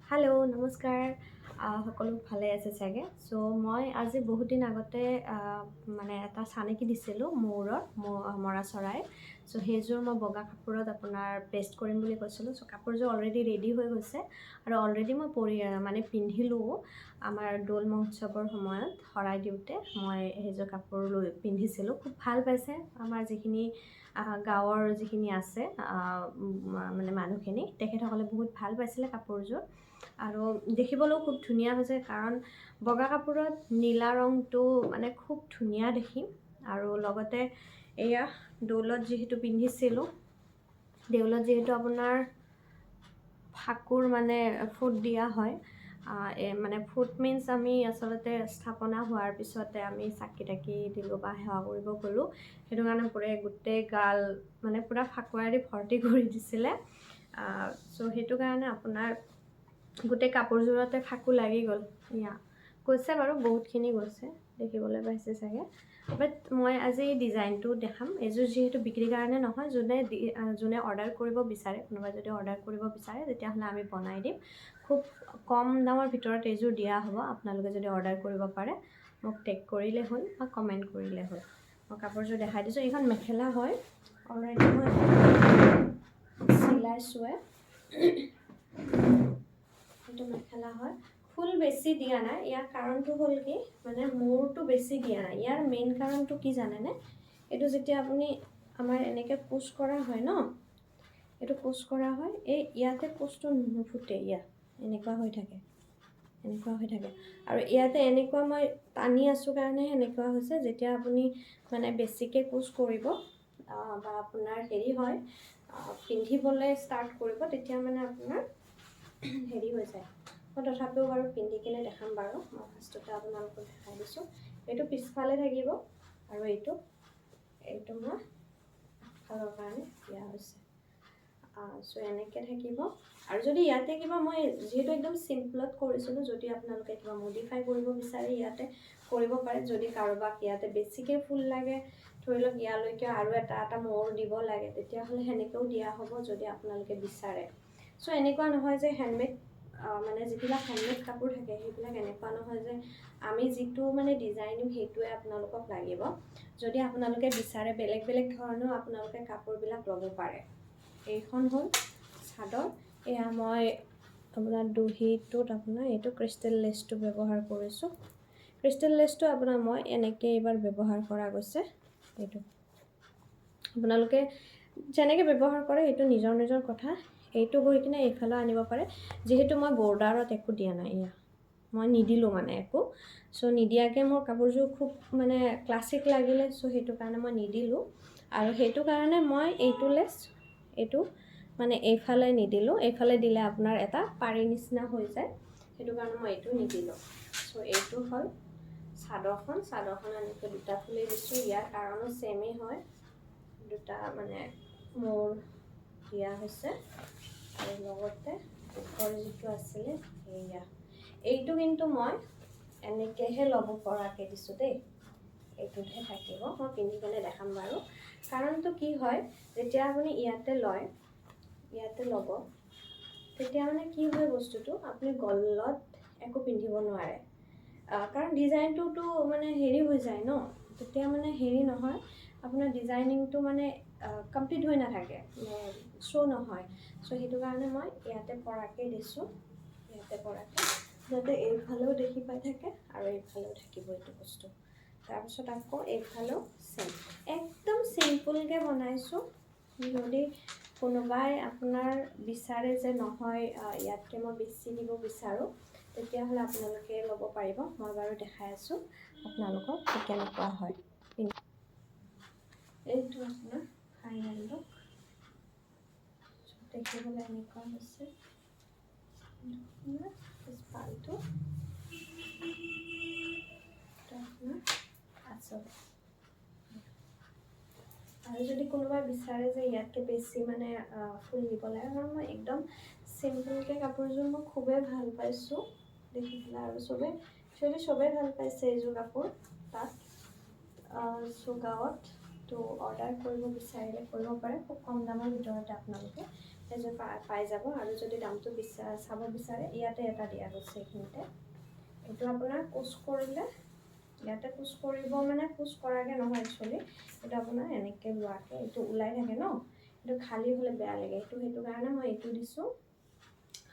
Hello' নমস্কাৰ সকলো ভালে আছে চাগে চ' মই আজি বহুত দিন আগতে মানে এটা চানেকি দিছিলোঁ মৰা চৰাই চ' সেইযোৰ মই বগা কাপোৰত আপোনাৰ পেষ্ট কৰিম বুলি কৈছিলোঁ চ' কাপোৰযোৰ অলৰেডি ৰেডি হৈ গৈছে আৰু অলৰেডি মই মানে পিন্ধিলোঁ আমাৰ দৌল মহোৎসৱৰ সময়ত শৰাই দিওঁতে মই সেইযোৰ কাপোৰ পিন্ধিছিলোঁ খুব ভাল পাইছে আমাৰ যিখিনি গাঁৱৰ যিখিনি আছে মানে মানুহখিনি তেখেতসকলে বহুত ভাল পাইছিলে কাপোৰযোৰ আৰু দেখিবলৈও খুব ধুনীয়া হৈছে কাৰণ বগা কাপোৰত নীলা ৰংটো মানে খুব ধুনীয়া দেখি আৰু লগতে এয়া দৌলত যিহেতু পিন্ধিছিলোঁ দেউলত যিহেতু আপোনাৰ ফাকুৰ মানে ফুট দিয়া হয় মানে ফুট মিন্স আমি আচলতে স্থাপনা হোৱাৰ পিছতে আমি চাকি তাকি দিলোঁ বা সেৱা কৰিব গ'লোঁ সেইটো কাৰণে গোটেই গাল মানে পূৰা ফাকুৱাৰে ভৰ্তি কৰি দিছিলে চ' সেইটো কাৰণে আপোনাৰ গোটেই কাপোৰযোৰতে ফাকু লাগি গ'ল গৈছে বাৰু বহুতখিনি গৈছে দেখিবলৈ পাইছে চাগে বাট মই আজি ডিজাইনটো দেখাম এইযোৰ যিহেতু বিক্ৰীৰ কাৰণে নহয় যোনে অৰ্ডাৰ কৰিব বিচাৰে কোনোবাই যদি অৰ্ডাৰ কৰিব বিচাৰে তেতিয়াহ'লে আমি বনাই দিম খুব কম দামৰ ভিতৰত এইযোৰ দিয়া হ'ব আপোনালোকে যদি অৰ্ডাৰ কৰিব পাৰে মোক টেগ কৰিলে হ'ল বা কমেণ্ট কৰিলে হ'ল মই কাপোৰযোৰ দেখাই দিছোঁ এইখন মেখেলা হয় অলৰেডি মই চিলাইছোৱে এইটো মেখেলা হয় ফুল বেছি দিয়া নাই ইয়াৰ কাৰণটো হ'ল কি মানে মূৰটো বেছি দিয়া নাই ইয়াৰ মেইন কাৰণটো কি জানেনে এইটো যেতিয়া আপুনি আমাৰ এনেকৈ পুছ কৰা হয় ন এইটো পুছ কৰা হয় ইয়াতে পুছটো নুফুটে এনেকুৱা হৈ থাকে আৰু ইয়াতে এনেকুৱা মই টানি আছোঁ কাৰণে সেনেকুৱা হৈছে যেতিয়া আপুনি মানে বেছিকৈ পুছ কৰিব বা আপোনাৰ হেৰি হয় পিন্ধিবলৈ ষ্টাৰ্ট কৰিব তেতিয়া মানে আপোনাৰ হেৰি হৈ যায় মই তথাপিও বাৰু পিন্ধি কিনে দেখাম বাৰু মই ফাৰ্ষ্টতে আপোনালোকক দেখাই দিছোঁ এইটো পিছফালে থাকিব আৰু এইটো মই আগফালৰ কাৰণে দিয়া হৈছে চ' এনেকৈ থাকিব আৰু যদি ইয়াতে কিবা মই যিহেতু একদম চিম্পলত কৰিছিলোঁ যদি আপোনালোকে কিবা মডিফাই কৰিব বিচাৰে ইয়াতে কৰিব পাৰে যদি কাৰোবাক ইয়াতে বেছিকৈ ফুল লাগে ধৰি লওক ইয়ালৈকে আৰু এটা মূৰ দিব লাগে তেতিয়াহ'লে সেনেকৈও দিয়া হ'ব যদি আপোনালোকে বিচাৰে চ' এনেকুৱা নহয় যে হেণ্ডমেড মানে যিবিলাক হেণ্ডমেড কাপোৰ থাকে সেইবিলাক এনেকুৱা নহয় যে আমি যিটো মানে ডিজাইন দিম সেইটোৱে আপোনালোকক লাগিব যদি আপোনালোকে বিচাৰে বেলেগ বেলেগ ধৰণেও আপোনালোকে কাপোৰবিলাক ল'ব পাৰে এইখন হ'ল চাদৰ এয়া মই আপোনাৰ দহিটোত আপোনাৰ এইটো ক্ৰিষ্টেল লেছটো ব্যৱহাৰ কৰিছোঁ ক্ৰিষ্টেল লেছটো আপোনাৰ মই এনেকৈ এইবাৰ ব্যৱহাৰ কৰা গৈছে এইটো আপোনালোকে যেনেকৈ ব্যৱহাৰ কৰে এইটো নিজৰ কথা এইটো গৈ কিনে এইফালেও আনিব পাৰে যিহেতু মই বৰ্ডাৰত একো দিয়া নাই মই নিদিলোঁ মানে একো চ' নিদিয়াকৈ মোৰ কাপোৰযোৰ খুব মানে ক্লাছিক লাগিলে চ' সেইটো কাৰণে মই নিদিলোঁ আৰু সেইটো কাৰণে মই এইটো মানে এইফালে নিদিলোঁ এইফালে দিলে আপোনাৰ এটা পাৰি নিচিনা হৈ যায় সেইটো কাৰণে মই এইটো নিদিলোঁ চ' এইটো হ'ল চাদৰখন এনেকৈ দুটা ফুলি দিছোঁ ইয়াৰ কাৰণো ছেমেই হয় দুটা মানে মোৰ দিয়া হৈছে আৰু লগতে ওপৰ যিটো আছিলে এইটো কিন্তু মই এনেকৈহে ল'ব পৰাকৈ দিছোঁ দেই এইটোতহে থাকিব মই পিন্ধি কিনে দেখাম বাৰু কাৰণটো কি হয় যেতিয়া আপুনি ইয়াতে ল'ব তেতিয়া মানে কি হয় বস্তুটো আপুনি গলত একো পিন্ধিব নোৱাৰে কাৰণ ডিজাইনটোতো মানে হেৰি হৈ যায় ন তেতিয়া মানে হেৰি নহয় আপোনাৰ ডিজাইনিংটো মানে কমপ্লিট হৈ নাথাকে শ্ব' নহয় চ' সেইটো কাৰণে মই ইয়াতে পৰাকৈ দিছোঁ যাতে এইফালেও দেখি পাই থাকে আৰু এইফালেও থাকিব এইটো বস্তু তাৰপিছত আকৌ এইফালেও একদম চিম্পুলকৈ বনাইছোঁ যদি কোনোবাই আপোনাৰ বিচাৰে যে নহয় ইয়াতকৈ মই বেছি দিব বিচাৰোঁ তেতিয়াহ'লে আপোনালোকে ল'ব পাৰিব মই বাৰু দেখাই আছোঁ আপোনালোকক কেনেকুৱা হয় এইটো আপোনাৰ ফাইনেল লুক দেখিবলৈ এনেকুৱা হৈছে পিছফালটো আপোনাৰ আচল আৰু যদি কোনোবাই বিচাৰে যে ইয়াতকৈ বেছি মানে ফুল দিব লাগে কাৰণ মই একদম চিম্পুলকৈ কাপোৰযোৰ মই খুবেই ভাল পাইছোঁ দেখি পেলাই আৰু চবেই ভাল পাইছে এইযোৰ কাপোৰ তাত চ' গাঁৱত তো অৰ্ডাৰ কৰিব বিচাৰিলে কৰিব পাৰে খুব কম দামৰ ভিতৰতে আপোনালোকে এযোৰ পাই যাব। আৰু যদি দামটো চাব বিচাৰে ইয়াতে এটা দিয়া গৈছে এইখিনিতে। এইটো আপোনাৰ কোচ কৰিলে ইয়াতে কোচ কৰিব মানে কোচ কৰাকৈ নহয় একচুৱেলি, এইটো আপোনাৰ এনেকৈ লোৱাকৈ এইটো ওলাই থাকে ন, এইটো খালী হ'লে বেয়া লাগে, সেইটো কাৰণে মই এইটো দিছোঁ।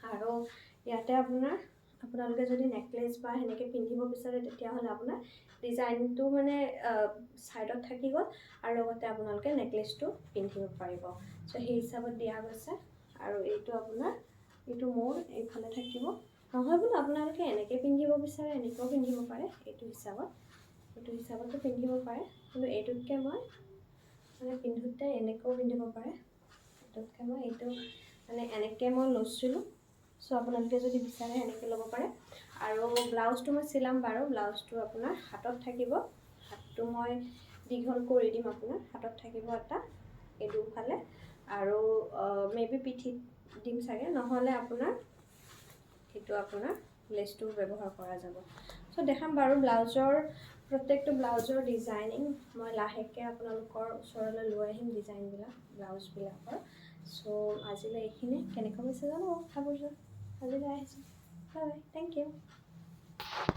আৰু ইয়াতে আপোনালোকে যদি নেকলেছ বা সেনেকৈ পিন্ধিব বিচাৰে তেতিয়াহ'লে আপোনাৰ ডিজাইনটো মানে ছাইডত থাকি গ'ল আৰু লগতে আপোনালোকে নেকলেছটো পিন্ধিব পাৰিব। চ' সেই হিচাপত দিয়া গৈছে। আৰু এইটো আপোনাৰ এইটো মোৰ এইফালে থাকিব, নহয় বোলো আপোনালোকে এনেকৈ পিন্ধিব বিচাৰে এনেকৈও পিন্ধিব পাৰে, এইটো হিচাপতো পিন্ধিব পাৰে। কিন্তু এইটোতকৈ মই মানে পিন্ধোতে এনেকৈও পিন্ধিব পাৰে, এইটোতকৈ মই এইটো মানে এনেকৈ মই লৈছিলোঁ। চ' আপোনালোকে যদি বিচাৰে এনেকৈ ল'ব পাৰে। আৰু ব্লাউজটো মই চিলাম বাৰু, ব্লাউজটো আপোনাৰ হাতত থাকিব, হাতটো মই দীঘল কৰি দিম, আপোনাৰ হাতত থাকিব এটা এই দুফালে, আৰু মেবি পিঠিত দিম চাগে, নহ'লে আপোনাৰ সেইটো আপোনাৰ লেচটো ব্যৱহাৰ কৰা যাব। চ' দেখাম বাৰু প্ৰত্যেকটো ব্লাউজৰ ডিজাইনিং মই লাহেকৈ আপোনালোকৰ ওচৰলৈ লৈ আহিম, ডিজাইনবিলাক ব্লাউজবিলাকৰ। চ' আজিলৈ এইখিনি, কেনেকুৱা হৈছে জানো কথাবোৰ, আজিলৈ আহিছোঁ, বাই বাই, থেংক ইউ।